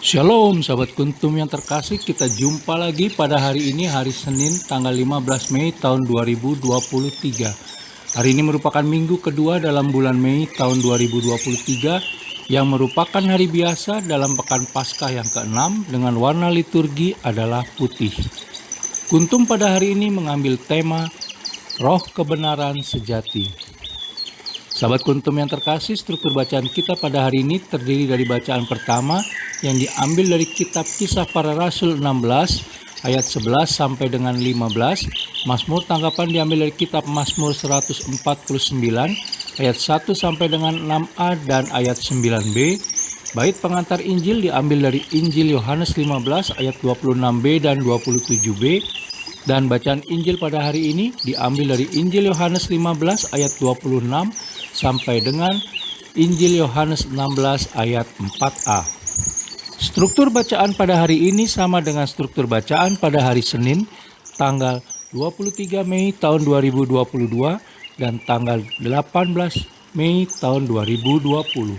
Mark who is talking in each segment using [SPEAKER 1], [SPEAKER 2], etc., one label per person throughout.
[SPEAKER 1] Shalom sahabat Kuntum yang terkasih, kita jumpa lagi pada hari ini, hari Senin tanggal 15 Mei tahun 2023. Hari ini merupakan minggu kedua dalam bulan Mei tahun 2023 yang merupakan hari biasa dalam pekan Paskah yang ke-6 dengan warna liturgi adalah putih. Kuntum pada hari ini mengambil tema Roh Kebenaran Sejati. Sahabat Kuntum yang terkasih, struktur bacaan kita pada hari ini terdiri dari bacaan pertama yang diambil dari kitab Kisah Para Rasul 16 ayat 11 sampai dengan 15. Mazmur tanggapan diambil dari kitab Mazmur 149 ayat 1 sampai dengan 6a dan ayat 9b. Bait pengantar Injil diambil dari Injil Yohanes 15 ayat 26b dan 27b. Dan bacaan Injil pada hari ini diambil dari Injil Yohanes 15 ayat 26 sampai dengan Injil Yohanes 16 ayat 4a. Struktur bacaan pada hari ini sama dengan struktur bacaan pada hari Senin tanggal 23 Mei tahun 2022 dan tanggal 18 Mei tahun 2020.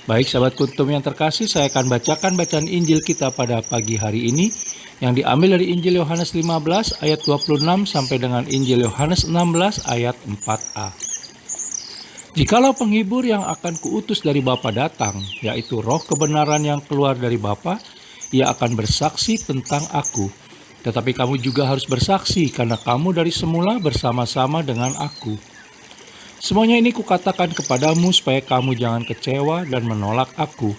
[SPEAKER 1] Baik sahabat Kuntum yang terkasih, saya akan bacakan bacaan Injil kita pada pagi hari ini yang diambil dari Injil Yohanes 15 ayat 26 sampai dengan Injil Yohanes 16 ayat 4a. Jikalau penghibur yang akan kuutus dari Bapa datang, yaitu Roh kebenaran yang keluar dari Bapa, ia akan bersaksi tentang aku. Tetapi kamu juga harus bersaksi karena kamu dari semula bersama-sama dengan aku. Semuanya ini kukatakan kepadamu supaya kamu jangan kecewa dan menolak aku.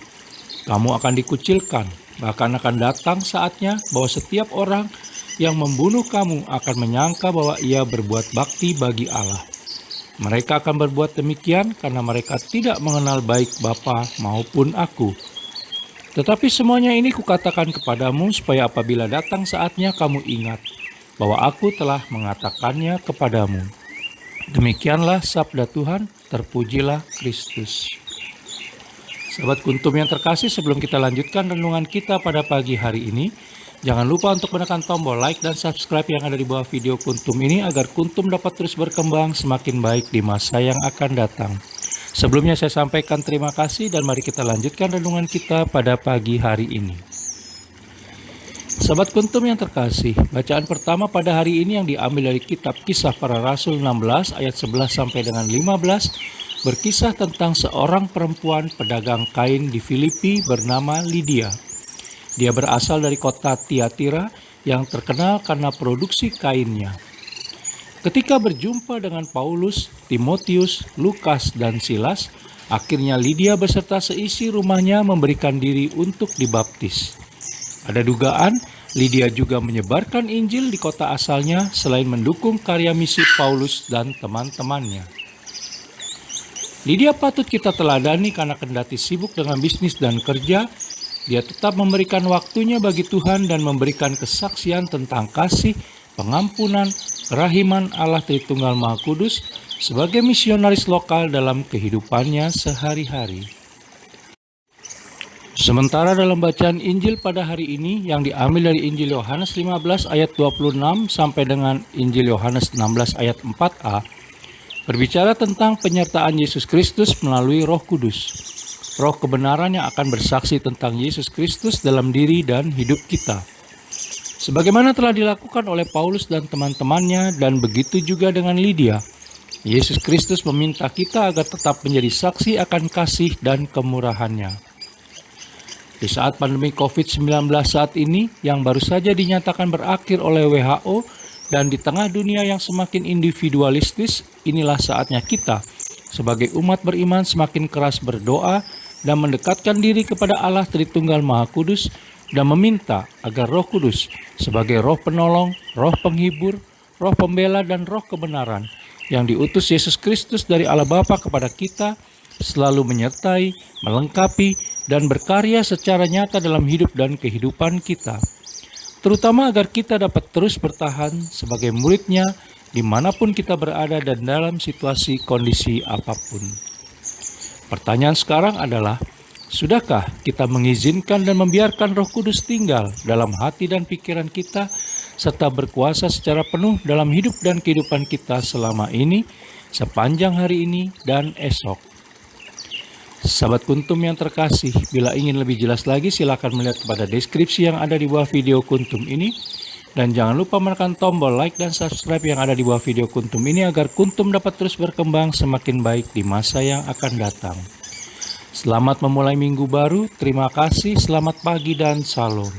[SPEAKER 1] Kamu akan dikucilkan, bahkan akan datang saatnya bahwa setiap orang yang membunuh kamu akan menyangka bahwa ia berbuat bakti bagi Allah. Mereka akan berbuat demikian karena mereka tidak mengenal baik Bapa maupun aku. Tetapi semuanya ini kukatakan kepadamu supaya apabila datang saatnya kamu ingat bahwa aku telah mengatakannya kepadamu. Demikianlah sabda Tuhan, terpujilah Kristus. Sahabat Kuntum yang terkasih, sebelum kita lanjutkan renungan kita pada pagi hari ini, jangan lupa untuk menekan tombol like dan subscribe yang ada di bawah video Kuntum ini agar Kuntum dapat terus berkembang semakin baik di masa yang akan datang. Sebelumnya saya sampaikan terima kasih dan mari kita lanjutkan renungan kita pada pagi hari ini. Sahabat Kuntum yang terkasih, bacaan pertama pada hari ini yang diambil dari kitab Kisah Para Rasul 16 ayat 11 sampai dengan 15 berkisah tentang seorang perempuan pedagang kain di Filipi bernama Lydia. Dia berasal dari kota Tiatira yang terkenal karena produksi kainnya. Ketika berjumpa dengan Paulus, Timotius, Lukas, dan Silas, akhirnya Lydia beserta seisi rumahnya memberikan diri untuk dibaptis. Ada dugaan Lydia juga menyebarkan Injil di kota asalnya selain mendukung karya misi Paulus dan teman-temannya. Lydia patut kita teladani karena kendati sibuk dengan bisnis dan kerja, dia tetap memberikan waktunya bagi Tuhan dan memberikan kesaksian tentang kasih, pengampunan, kerahiman Allah Tritunggal Maha Kudus sebagai misionaris lokal dalam kehidupannya sehari-hari. Sementara dalam bacaan Injil pada hari ini yang diambil dari Injil Yohanes 15 ayat 26 sampai dengan Injil Yohanes 16 ayat 4a, berbicara tentang penyertaan Yesus Kristus melalui Roh Kudus. Roh kebenaran yang akan bersaksi tentang Yesus Kristus dalam diri dan hidup kita. Sebagaimana telah dilakukan oleh Paulus dan teman-temannya dan begitu juga dengan Lydia, Yesus Kristus meminta kita agar tetap menjadi saksi akan kasih dan kemurahannya. Di saat pandemi COVID-19 saat ini yang baru saja dinyatakan berakhir oleh WHO dan di tengah dunia yang semakin individualistis, inilah saatnya kita sebagai umat beriman semakin keras berdoa dan mendekatkan diri kepada Allah Tritunggal Maha Kudus dan meminta agar Roh Kudus sebagai roh penolong, roh penghibur, roh pembela dan roh kebenaran yang diutus Yesus Kristus dari Allah Bapa kepada kita selalu menyertai, melengkapi, dan berkarya secara nyata dalam hidup dan kehidupan kita. Terutama agar kita dapat terus bertahan sebagai murid-Nya dimanapun kita berada dan dalam situasi kondisi apapun. Pertanyaan sekarang adalah, sudahkah kita mengizinkan dan membiarkan Roh Kudus tinggal dalam hati dan pikiran kita serta berkuasa secara penuh dalam hidup dan kehidupan kita selama ini, sepanjang hari ini dan esok? Sahabat Kuntum yang terkasih, bila ingin lebih jelas lagi silakan melihat kepada deskripsi yang ada di bawah video Kuntum ini. Dan jangan lupa menekan tombol like dan subscribe yang ada di bawah video Kuntum ini agar Kuntum dapat terus berkembang semakin baik di masa yang akan datang. Selamat memulai minggu baru, terima kasih, selamat pagi dan salam.